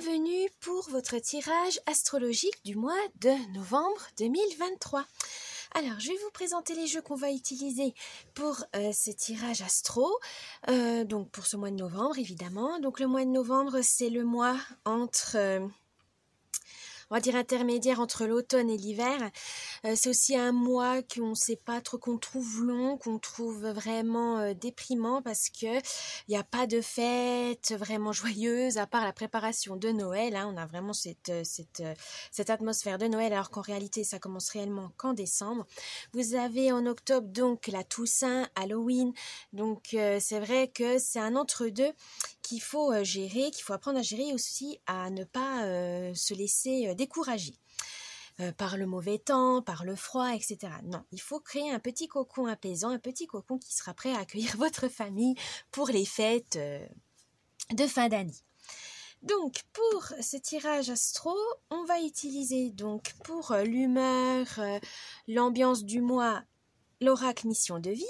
Bienvenue pour votre tirage astrologique du mois de novembre 2023. Alors, je vais vous présenter les jeux qu'on va utiliser pour ce tirage astro, donc pour ce mois de novembre évidemment. Donc le mois de novembre, c'est le mois entre... on va dire intermédiaire entre l'automne et l'hiver. C'est aussi un mois qu'on ne sait pas trop, qu'on trouve long, qu'on trouve vraiment déprimant parce que il n'y a pas de fête vraiment joyeuse à part la préparation de Noël. Hein. On a vraiment cette atmosphère de Noël alors qu'en réalité ça commence réellement qu'en décembre. Vous avez en octobre donc la Toussaint, Halloween. Donc c'est vrai que c'est un entre-deux qu'il faut gérer, qu'il faut apprendre à gérer aussi à ne pas se laisser décourager par le mauvais temps, par le froid, etc. Non, il faut créer un petit cocon apaisant, un petit cocon qui sera prêt à accueillir votre famille pour les fêtes de fin d'année. Donc, pour ce tirage astro, on va utiliser donc pour l'humeur, l'ambiance du mois, l'oracle mission de vie.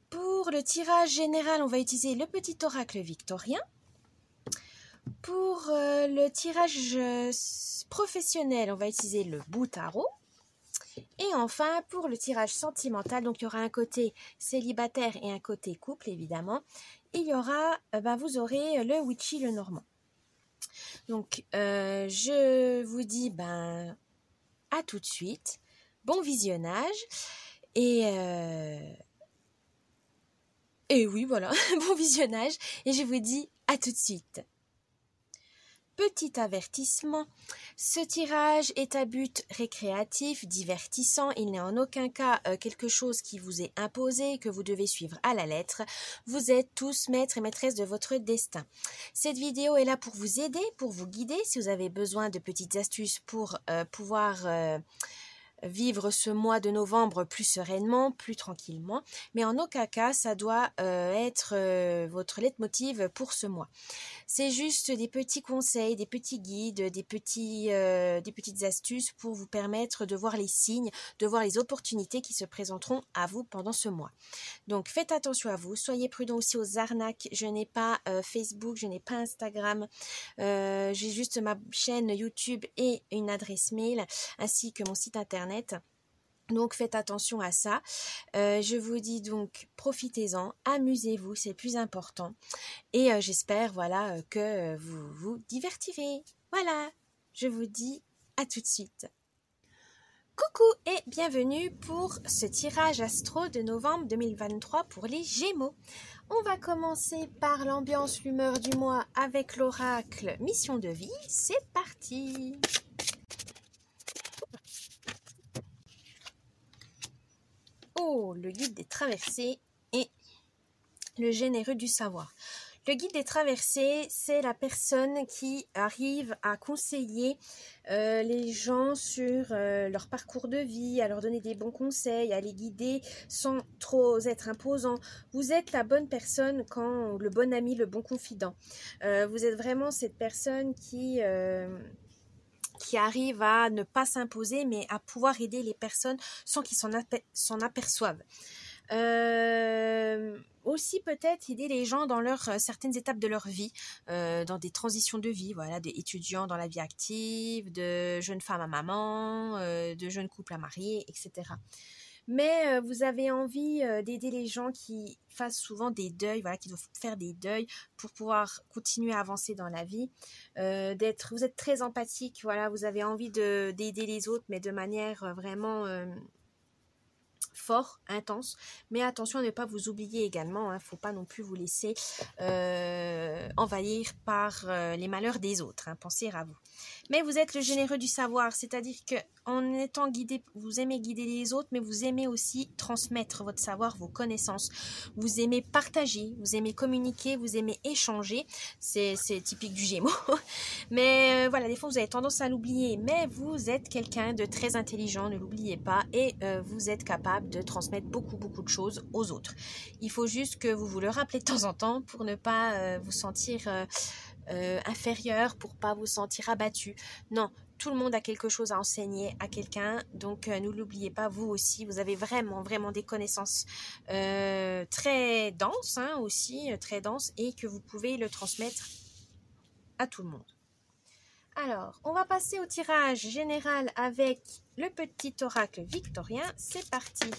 Pour le tirage général, on va utiliser le petit oracle victorien. Pour le tirage professionnel, on va utiliser le bout tarot. Et enfin, pour le tirage sentimental, donc il y aura un côté célibataire et un côté couple, évidemment. Et il y aura, vous aurez le witchy, le normand. Donc, je vous dis, à tout de suite. Bon visionnage. Et oui, voilà, bon visionnage. Et je vous dis à tout de suite. Petit avertissement, ce tirage est à but récréatif, divertissant. Il n'est en aucun cas quelque chose qui vous est imposé, que vous devez suivre à la lettre. Vous êtes tous maîtres et maîtresses de votre destin. Cette vidéo est là pour vous aider, pour vous guider. Si vous avez besoin de petites astuces pour pouvoir... vivre ce mois de novembre plus sereinement, plus tranquillement, mais en aucun cas ça doit être votre leitmotiv pour ce mois. C'est juste des petits conseils, des petits guides, des petites astuces pour vous permettre de voir les signes, de voir les opportunités qui se présenteront à vous pendant ce mois. Donc faites attention à vous, soyez prudents aussi aux arnaques. Je n'ai pas Facebook, je n'ai pas Instagram, j'ai juste ma chaîne YouTube et une adresse mail ainsi que mon site internet. Donc faites attention à ça. Je vous dis donc profitez-en, amusez-vous, c'est le plus important. Et j'espère voilà que vous vous divertirez. Voilà, je vous dis à tout de suite. Coucou et bienvenue pour ce tirage astro de novembre 2023 pour les Gémeaux. On va commencer par l'ambiance, l'humeur du mois avec l'oracle mission de vie. C'est parti! Oh, le guide des traversées et le généreux du savoir. Le guide des traversées, c'est la personne qui arrive à conseiller les gens sur leur parcours de vie, à leur donner des bons conseils, à les guider sans trop être imposant. Vous êtes la bonne personne quand le bon ami, le bon confident. Vous êtes vraiment cette personne qui arrive à ne pas s'imposer, mais à pouvoir aider les personnes sans qu'ils s'en aperçoivent. Aussi peut-être aider les gens dans certaines étapes de leur vie, dans des transitions de vie, voilà, des étudiants dans la vie active, de jeunes femmes à maman, de jeunes couples à marier, etc. Mais vous avez envie d'aider les gens qui fassent souvent des deuils, voilà, qui doivent faire des deuils pour pouvoir continuer à avancer dans la vie. Vous êtes très empathique, voilà, vous avez envie d'aider les autres, mais de manière vraiment fort, intense, mais attention à ne pas vous oublier également, hein, faut pas non plus vous laisser envahir par les malheurs des autres, hein, pensez à vous. Mais vous êtes le généreux du savoir, c'est-à-dire que en étant guidé, vous aimez guider les autres, mais vous aimez aussi transmettre votre savoir, vos connaissances. Vous aimez partager, vous aimez communiquer, vous aimez échanger. C'est typique du Gémeaux. Mais voilà, des fois vous avez tendance à l'oublier, mais vous êtes quelqu'un de très intelligent, ne l'oubliez pas, et vous êtes capable de transmettre beaucoup de choses aux autres. Il faut juste que vous le rappelez de temps en temps pour ne pas vous sentir inférieur, pour pas vous sentir abattu. Non, tout le monde a quelque chose à enseigner à quelqu'un, donc ne l'oubliez pas, vous aussi, vous avez vraiment des connaissances très denses, hein, aussi, très denses, et que vous pouvez le transmettre à tout le monde. Alors, on va passer au tirage général avec le petit oracle victorien. C'est parti.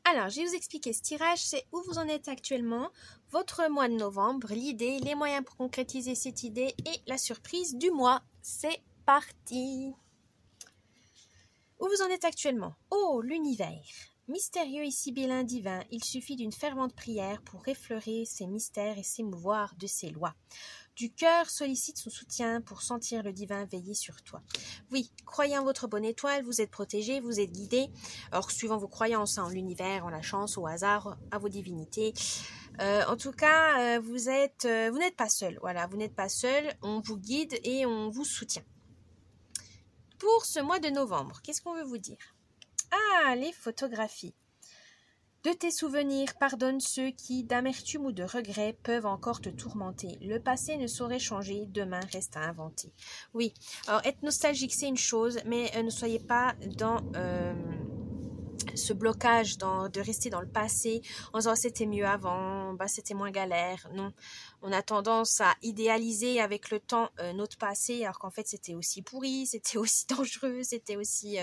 Alors, je vais vous expliquer ce tirage, c'est où vous en êtes actuellement, votre mois de novembre, l'idée, les moyens pour concrétiser cette idée et la surprise du mois. C'est parti. Où vous en êtes actuellement? Oh, l'univers. Mystérieux et sibyllin divin, il suffit d'une fervente prière pour effleurer ses mystères et s'émouvoir de ses lois. Du cœur sollicite son soutien pour sentir le divin veiller sur toi. Oui, croyez en votre bonne étoile, vous êtes protégé, vous êtes guidé. Alors, suivant vos croyances, en l'univers, en la chance, au hasard, à vos divinités. En tout cas, vous n'êtes pas seul. Voilà, vous n'êtes pas seul, on vous guide et on vous soutient. Pour ce mois de novembre, qu'est-ce qu'on veut vous dire? Ah, les photographies. De tes souvenirs, pardonne ceux qui, d'amertume ou de regret, peuvent encore te tourmenter. Le passé ne saurait changer, demain reste à inventer. Oui, alors être nostalgique, c'est une chose, mais ne soyez pas dans ce blocage de rester dans le passé en disant c'était mieux avant, bah, c'était moins galère. Non, on a tendance à idéaliser avec le temps notre passé, alors qu'en fait c'était aussi pourri, c'était aussi dangereux, c'était aussi...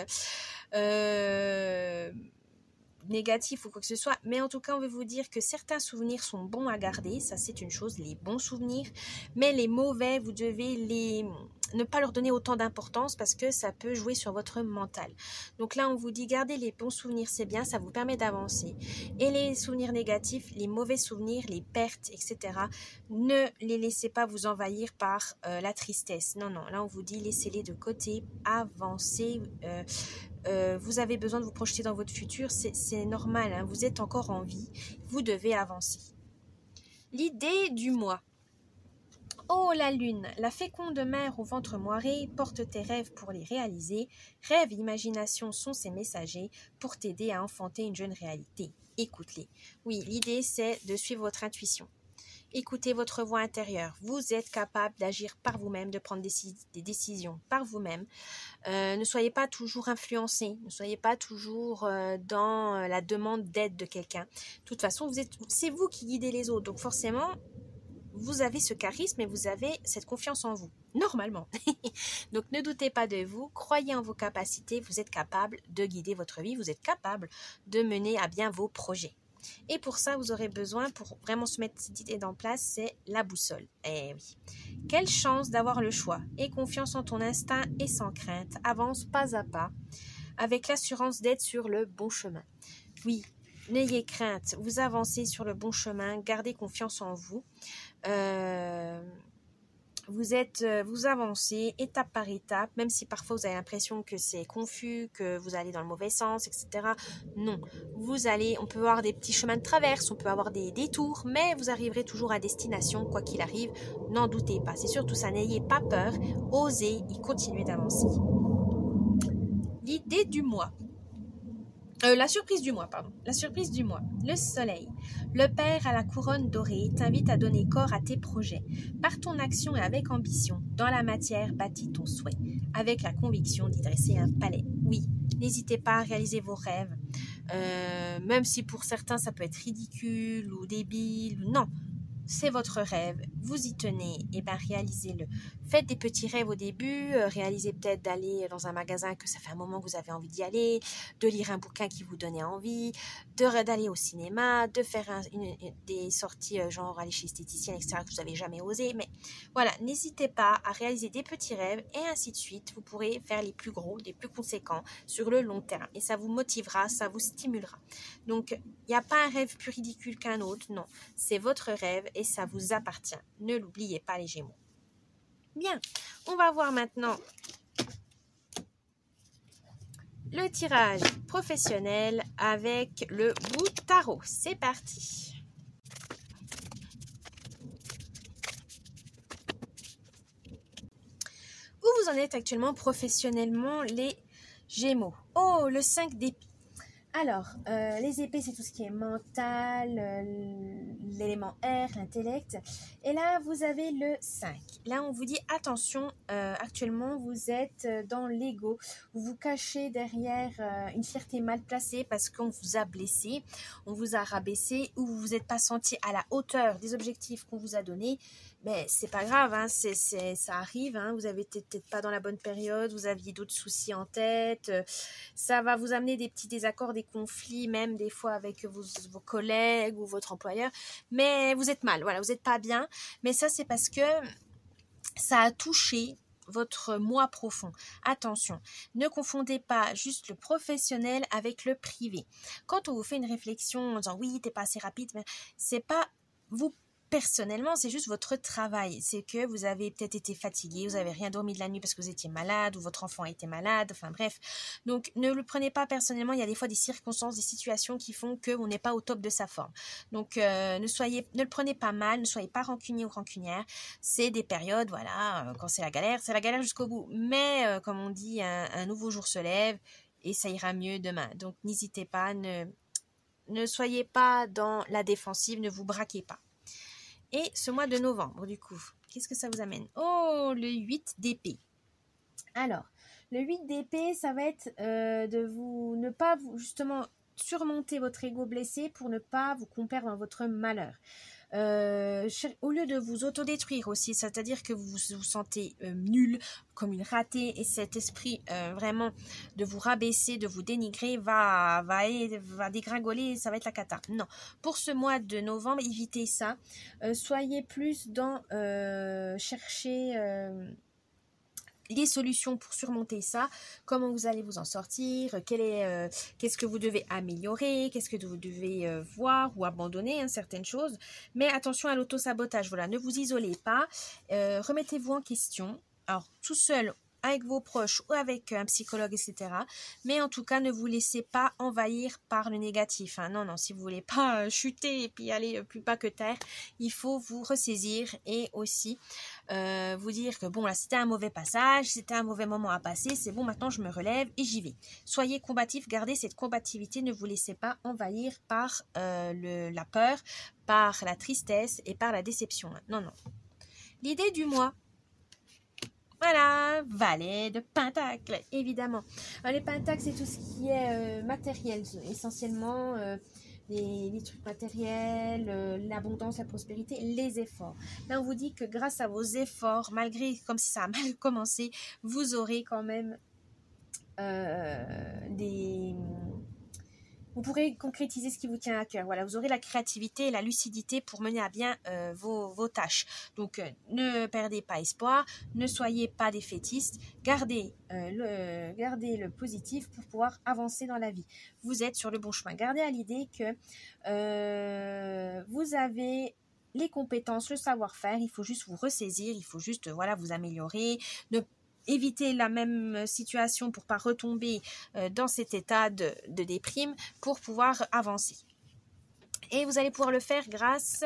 négatif ou quoi que ce soit, mais en tout cas on veut vous dire que certains souvenirs sont bons à garder, ça c'est une chose, les bons souvenirs, mais les mauvais vous devez ne pas leur donner autant d'importance parce que ça peut jouer sur votre mental. Donc là on vous dit gardez les bons souvenirs, c'est bien, ça vous permet d'avancer, et les souvenirs négatifs, les mauvais souvenirs, les pertes, etc., ne les laissez pas vous envahir par la tristesse. Non, là on vous dit laissez-les de côté, avancez. Vous avez besoin de vous projeter dans votre futur, c'est normal, hein, vous êtes encore en vie, vous devez avancer. L'idée du mois. Oh la lune, la féconde mère au ventre moiré, porte tes rêves pour les réaliser. Rêve, imagination sont ses messagers pour t'aider à enfanter une jeune réalité. Écoute-les. Oui, l'idée c'est de suivre votre intuition. Écoutez votre voix intérieure. Vous êtes capable d'agir par vous-même, de prendre des décisions par vous-même. Ne soyez pas toujours influencé. Ne soyez pas toujours dans la demande d'aide de quelqu'un. De toute façon, c'est vous qui guidez les autres. Donc forcément, vous avez ce charisme et vous avez cette confiance en vous. Normalement. Donc ne doutez pas de vous. Croyez en vos capacités. Vous êtes capable de guider votre vie. Vous êtes capable de mener à bien vos projets. Et pour ça, vous aurez besoin, pour vraiment se mettre cette idée en place, c'est la boussole. Eh oui. Quelle chance d'avoir le choix. Aie confiance en ton instinct et sans crainte. Avance pas à pas, avec l'assurance d'être sur le bon chemin. Oui, n'ayez crainte. Vous avancez sur le bon chemin. Gardez confiance en vous. Vous avancez étape par étape, même si parfois vous avez l'impression que c'est confus, que vous allez dans le mauvais sens, etc. Non, on peut avoir des petits chemins de traverse, on peut avoir des détours, mais vous arriverez toujours à destination, quoi qu'il arrive, n'en doutez pas. C'est surtout ça, n'ayez pas peur, osez y continuer d'avancer. L'idée du mois. La surprise du mois, pardon. La surprise du mois. Le soleil. Le père à la couronne dorée t'invite à donner corps à tes projets. Par ton action et avec ambition, dans la matière, bâtis ton souhait. Avec la conviction d'y dresser un palais. Oui, n'hésitez pas à réaliser vos rêves. Même si pour certains ça peut être ridicule ou débile. Non, c'est votre rêve, vous y tenez, et bien réalisez-le. Faites des petits rêves au début, réalisez peut-être d'aller dans un magasin que ça fait un moment que vous avez envie d'y aller, de lire un bouquin qui vous donnait envie, d'aller au cinéma, de faire des sorties genre aller chez esthéticienne, etc. que vous n'avez jamais osé. Mais voilà, n'hésitez pas à réaliser des petits rêves et ainsi de suite. Vous pourrez faire les plus gros, les plus conséquents sur le long terme. Et ça vous motivera, ça vous stimulera. Donc, il n'y a pas un rêve plus ridicule qu'un autre, non. C'est votre rêve et ça vous appartient. Ne l'oubliez pas, les Gémeaux. Bien, on va voir maintenant le tirage professionnel avec le bout tarot. C'est parti. Où vous en êtes actuellement professionnellement, les Gémeaux? Oh, le 5 d'épée. Alors, les épées, c'est tout ce qui est mental, l'élément air, l'intellect. Et là, vous avez le 5. Là, on vous dit, attention, actuellement, vous êtes dans l'ego. Vous vous cachez derrière une fierté mal placée parce qu'on vous a blessé, on vous a rabaissé ou vous vous êtes pas senti à la hauteur des objectifs qu'on vous a donnés. Mais c'est pas grave, hein, ça arrive, hein, vous avez peut-être pas dans la bonne période, vous aviez d'autres soucis en tête, ça va vous amener des petits désaccords, des conflits, même des fois avec vos collègues ou votre employeur, mais vous êtes mal, voilà, vous n'êtes pas bien, mais ça c'est parce que ça a touché votre moi profond. Attention, ne confondez pas juste le professionnel avec le privé. Quand on vous fait une réflexion en disant oui, t'es pas assez rapide, mais c'est pas vous personnellement, c'est juste votre travail. C'est que vous avez peut-être été fatigué, vous n'avez rien dormi de la nuit parce que vous étiez malade ou votre enfant a été malade, enfin bref. Donc ne le prenez pas personnellement, il y a des fois des circonstances, des situations qui font qu'on n'est pas au top de sa forme. Donc ne le prenez pas mal, ne soyez pas rancunier ou rancunière. C'est des périodes, voilà, quand c'est la galère jusqu'au bout. Mais comme on dit, un nouveau jour se lève et ça ira mieux demain. Donc n'hésitez pas, ne soyez pas dans la défensive, ne vous braquez pas. Et ce mois de novembre, du coup, qu'est-ce que ça vous amène? Oh, le 8 d'épée. Alors, le 8 d'épée, ça va être ne pas justement surmonter votre ego blessé pour ne pas vous comperdre dans votre malheur. Au lieu de vous autodétruire aussi, c'est-à-dire que vous vous sentez nul, comme une ratée, et cet esprit vraiment de vous rabaisser, de vous dénigrer va dégringoler, ça va être la cata. Non, pour ce mois de novembre, évitez ça. Soyez plus dans chercher les solutions pour surmonter ça, comment vous allez vous en sortir, qu'est-ce que vous devez améliorer, qu'est-ce que vous devez voir ou abandonner, hein, certaines choses. Mais attention à l'auto-sabotage, voilà, ne vous isolez pas, remettez-vous en question, alors tout seul, avec vos proches ou avec un psychologue, etc. Mais en tout cas, ne vous laissez pas envahir par le négatif. Hein. Non, non, si vous voulez pas chuter et puis aller plus bas que terre, il faut vous ressaisir et aussi vous dire que bon, là, c'était un mauvais passage, c'était un mauvais moment à passer, c'est bon, maintenant je me relève et j'y vais. Soyez combatif, gardez cette combativité, ne vous laissez pas envahir par la peur, par la tristesse et par la déception. Hein. Non, non. L'idée du mois. Voilà, valet de pentacle, évidemment. Alors, les pentacles, c'est tout ce qui est matériel, essentiellement les trucs matériels, l'abondance, la prospérité, les efforts. Là, on vous dit que grâce à vos efforts, malgré comme si ça a mal commencé, vous aurez quand même vous pourrez concrétiser ce qui vous tient à cœur. Voilà, vous aurez la créativité et la lucidité pour mener à bien vos tâches. Donc, ne perdez pas espoir, ne soyez pas défaitistes, gardez le positif pour pouvoir avancer dans la vie. Vous êtes sur le bon chemin. Gardez à l'idée que vous avez les compétences, le savoir-faire, il faut juste vous ressaisir, il faut juste vous améliorer, éviter la même situation pour pas retomber dans cet état de déprime pour pouvoir avancer. Et vous allez pouvoir le faire grâce...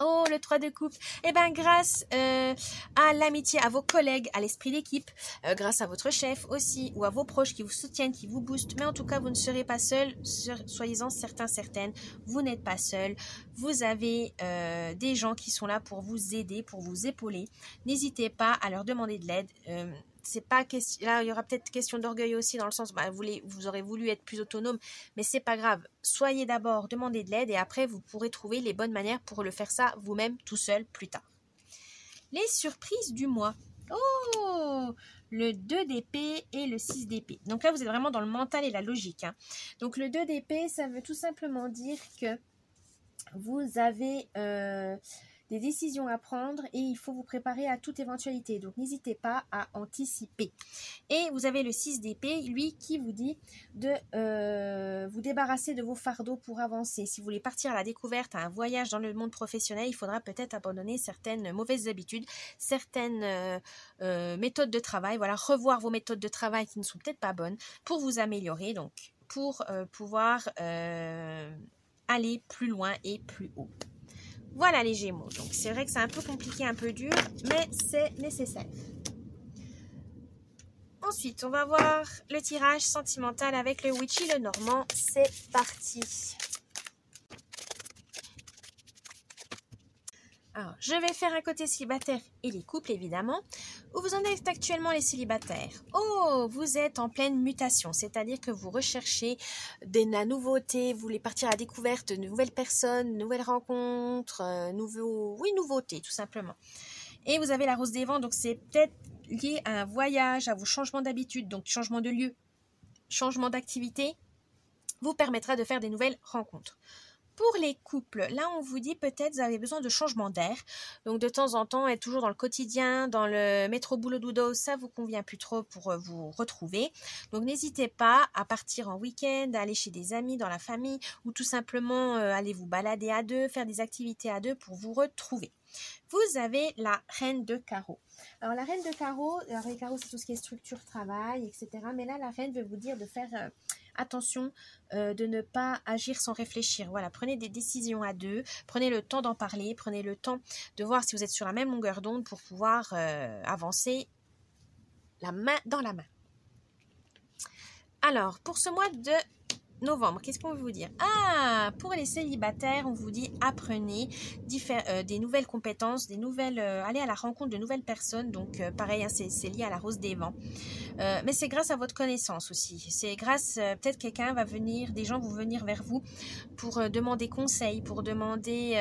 Oh, le 3 de coupe. Eh bien, grâce à l'amitié, à vos collègues, à l'esprit d'équipe, grâce à votre chef aussi, ou à vos proches qui vous soutiennent, qui vous boostent. Mais en tout cas, vous ne serez pas seul. Soyez-en certaines. Vous n'êtes pas seul. Vous avez des gens qui sont là pour vous aider, pour vous épauler. N'hésitez pas à leur demander de l'aide. C'est pas question, là il y aura peut-être question d'orgueil aussi dans le sens vous aurez voulu être plus autonome, mais c'est pas grave, soyez d'abord, demandez de l'aide et après vous pourrez trouver les bonnes manières pour le faire ça vous-même tout seul plus tard. Les surprises du mois. Oh, le 2 d'épée et le 6 d'épée. Donc là vous êtes vraiment dans le mental et la logique, hein. Donc le 2 d'épée, ça veut tout simplement dire que vous avez des décisions à prendre et il faut vous préparer à toute éventualité. Donc, n'hésitez pas à anticiper. Et vous avez le 6 d'épée, lui, qui vous dit de vous débarrasser de vos fardeaux pour avancer. Si vous voulez partir à la découverte, à un voyage dans le monde professionnel, il faudra peut-être abandonner certaines mauvaises habitudes, certaines méthodes de travail. Voilà, revoir vos méthodes de travail qui ne sont peut-être pas bonnes pour vous améliorer, donc pour pouvoir aller plus loin et plus haut. Voilà les Gémeaux. Donc c'est vrai que c'est un peu compliqué, un peu dur, mais c'est nécessaire. Ensuite, on va voir le tirage sentimental avec le Witchy le Normand. C'est parti. Alors, je vais faire un côté célibataire et les couples, évidemment. Où vous en êtes actuellement, les célibataires? Oh, vous êtes en pleine mutation, c'est-à-dire que vous recherchez de la nouveauté, vous voulez partir à la découverte de nouvelles personnes, nouvelles rencontres, nouveautés, tout simplement. Et vous avez la rose des vents, donc c'est peut-être lié à un voyage, à vos changements d'habitude, donc changement de lieu, changement d'activité, vous permettra de faire des nouvelles rencontres. Pour les couples, là on vous dit peut-être vous avez besoin de changement d'air. Donc de temps en temps, être toujours dans le quotidien, dans le métro boulot dodo, ça vous convient plus trop pour vous retrouver. Donc n'hésitez pas à partir en week-end, à aller chez des amis, dans la famille, ou tout simplement aller vous balader à deux, faire des activités à deux pour vous retrouver. Vous avez la reine de carreau. Alors la reine de carreau, les carreaux c'est tout ce qui est structure, travail, etc. Mais là la reine veut vous dire de faire attention, de ne pas agir sans réfléchir. Voilà, prenez des décisions à deux, prenez le temps d'en parler, prenez le temps de voir si vous êtes sur la même longueur d'onde pour pouvoir avancer la main dans la main. Alors, pour ce mois de novembre, qu'est-ce qu'on veut vous dire? Ah, pour les célibataires, on vous dit apprenez des nouvelles compétences, allez à la rencontre de nouvelles personnes. Donc, pareil, hein, c'est lié à la rose des vents. Mais c'est grâce à votre connaissance aussi. C'est grâce, peut-être des gens vont venir vers vous pour demander conseil, pour demander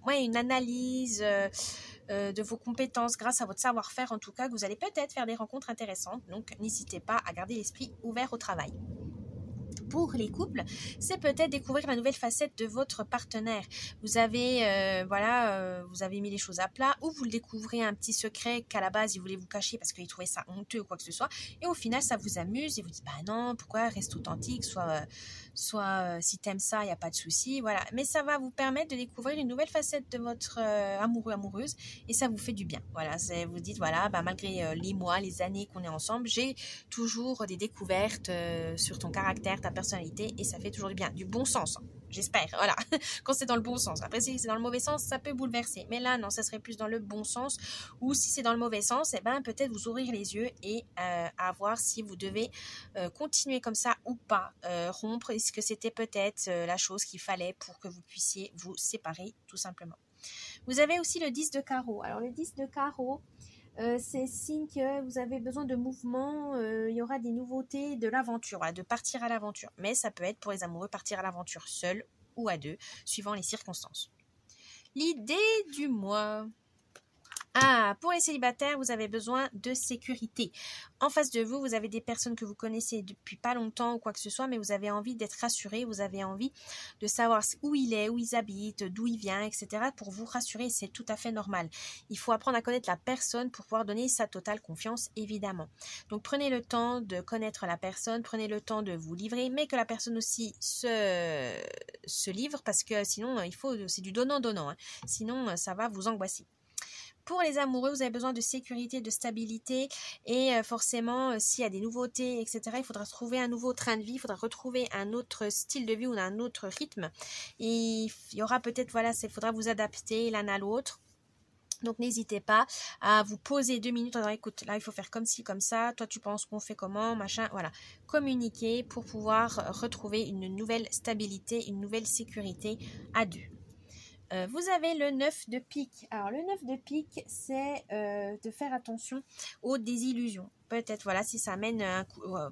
une analyse de vos compétences, grâce à votre savoir-faire en tout cas, que vous allez peut-être faire des rencontres intéressantes. Donc, n'hésitez pas à garder l'esprit ouvert au travail. Pour les couples, c'est peut-être découvrir la nouvelle facette de votre partenaire. Vous avez vous avez mis les choses à plat, ou vous le découvrez un petit secret qu'à la base il voulait vous cacher parce qu'il trouvait ça honteux ou quoi que ce soit, et au final ça vous amuse et vous dites bah non, pourquoi, reste authentique, soit si t'aimes ça, il n'y a pas de souci, voilà. Mais ça va vous permettre de découvrir une nouvelle facette de votre amoureux, amoureuse, et ça vous fait du bien. Voilà, vous dites voilà, malgré les mois, les années qu'on est ensemble, j'ai toujours des découvertes sur ton caractère, ta personnalité, et ça fait toujours du bien, du bon sens, hein, j'espère, voilà, quand c'est dans le bon sens. Après, si c'est dans le mauvais sens, ça peut bouleverser, mais là, non, ça serait plus dans le bon sens, ou si c'est dans le mauvais sens, peut-être vous ouvrir les yeux et à voir si vous devez continuer comme ça ou pas, rompre, est-ce que c'était peut-être la chose qu'il fallait pour que vous puissiez vous séparer, tout simplement. Vous avez aussi le 10 de carreau. Alors, le 10 de carreau, c'est signe que vous avez besoin de mouvement, il y aura des nouveautés, de l'aventure, voilà, de partir à l'aventure. Mais ça peut être pour les amoureux, partir à l'aventure seul ou à deux, suivant les circonstances. L'idée du mois. Ah, pour les célibataires, vous avez besoin de sécurité. En face de vous, vous avez des personnes que vous connaissez depuis pas longtemps ou quoi que ce soit, mais vous avez envie d'être rassuré, vous avez envie de savoir où il est, où ils habitent, d'où il vient, etc. pour vous rassurer, c'est tout à fait normal. Il faut apprendre à connaître la personne pour pouvoir donner sa totale confiance, évidemment. Donc prenez le temps de connaître la personne, prenez le temps de vous livrer, mais que la personne aussi se livre, parce que sinon, c'est du donnant-donnant, hein. Sinon, ça va vous angoisser. Pour les amoureux, vous avez besoin de sécurité, de stabilité, et forcément, s'il y a des nouveautés, etc., il faudra trouver un nouveau train de vie, il faudra retrouver un autre style de vie ou un autre rythme. Et il y aura peut-être, il faudra vous adapter l'un à l'autre. Donc n'hésitez pas à vous poser 2 minutes en disant écoute, là il faut faire comme ci, comme ça, toi tu penses qu'on fait comment, machin, voilà. Communiquer pour pouvoir retrouver une nouvelle stabilité, une nouvelle sécurité à deux. Vous avez le 9 de pique. Alors le 9 de pique, c'est de faire attention aux désillusions. Peut-être, si ça amène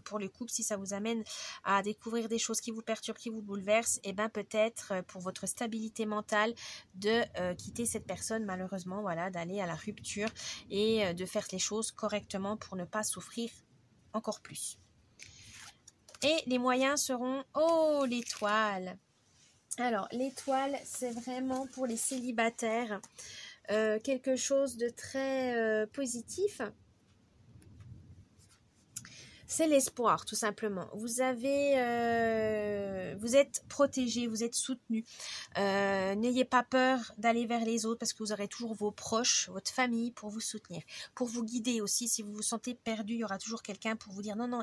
pour le couple, si ça vous amène à découvrir des choses qui vous perturbent, qui vous bouleversent, et peut-être pour votre stabilité mentale de quitter cette personne, malheureusement, d'aller à la rupture et de faire les choses correctement pour ne pas souffrir encore plus. Et les moyens seront, l'étoile. Alors, l'étoile, c'est vraiment pour les célibataires quelque chose de très positif. C'est l'espoir, tout simplement. Vous êtes protégé, vous êtes soutenu. N'ayez pas peur d'aller vers les autres parce que vous aurez toujours vos proches, votre famille pour vous soutenir. Pour vous guider aussi, si vous vous sentez perdu, il y aura toujours quelqu'un pour vous dire non,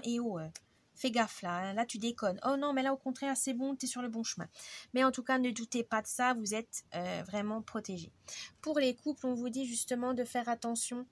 fais gaffe là, hein, là tu déconnes. Oh non, mais là au contraire, c'est bon, tu es sur le bon chemin. Mais en tout cas, ne doutez pas de ça, vous êtes vraiment protégés. Pour les couples, on vous dit justement de faire attention,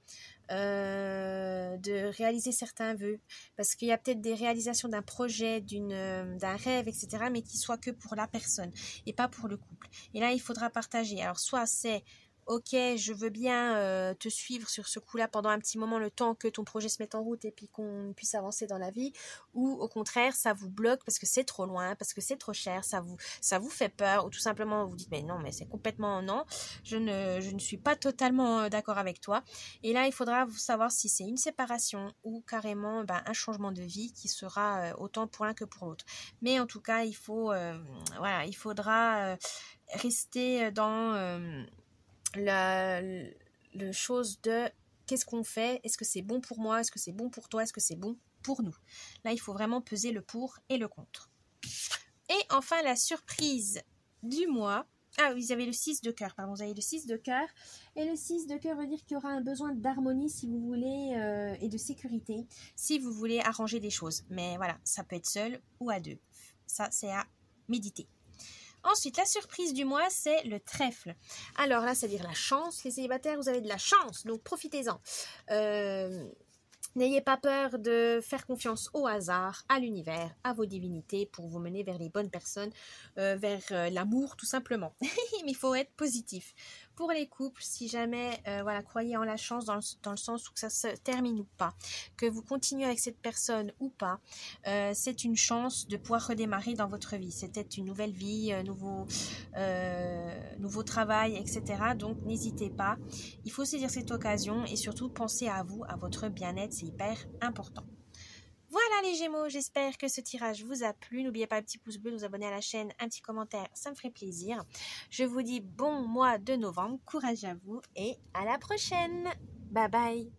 de réaliser certains vœux, parce qu'il y a peut-être des réalisations d'un projet, d'un rêve, etc., mais qui soit que pour la personne et pas pour le couple. Et là, il faudra partager. Alors, soit c'est ok, je veux bien te suivre sur ce coup-là pendant un petit moment, le temps que ton projet se mette en route et puis qu'on puisse avancer dans la vie, ou au contraire, ça vous bloque parce que c'est trop loin, parce que c'est trop cher, ça vous fait peur, ou tout simplement vous dites mais non, mais c'est complètement non, je ne suis pas totalement d'accord avec toi. Et là, il faudra savoir si c'est une séparation ou carrément un changement de vie qui sera autant pour l'un que pour l'autre. Mais en tout cas, il faudra rester dans le chose de qu'est-ce qu'on fait, est-ce que c'est bon pour moi, est-ce que c'est bon pour toi, est-ce que c'est bon pour nous. Là, il faut vraiment peser le pour et le contre. Et enfin, la surprise du mois. Ah, vous avez le 6 de cœur, pardon, vous avez le 6 de cœur. Et le 6 de cœur veut dire qu'il y aura un besoin d'harmonie si vous voulez, et de sécurité, si vous voulez arranger des choses. Mais voilà, ça peut être seul ou à deux. Ça, c'est à méditer. Ensuite, la surprise du mois, c'est le trèfle. Alors là, c'est-à-dire la chance. Les célibataires, vous avez de la chance, donc profitez-en. N'ayez pas peur de faire confiance au hasard, à l'univers, à vos divinités pour vous mener vers les bonnes personnes, vers l'amour tout simplement. Mais il faut être positif. Pour les couples, si jamais, croyez en la chance dans le sens où que ça se termine ou pas, que vous continuez avec cette personne ou pas, c'est une chance de pouvoir redémarrer dans votre vie. C'était une nouvelle vie, nouveau travail, etc. Donc n'hésitez pas. Il faut saisir cette occasion et surtout pensez à vous, à votre bien-être, c'est hyper important. Voilà les Gémeaux, j'espère que ce tirage vous a plu. N'oubliez pas le petit pouce bleu, nous abonner à la chaîne, un petit commentaire, ça me ferait plaisir. Je vous dis bon mois de novembre, courage à vous et à la prochaine. Bye bye.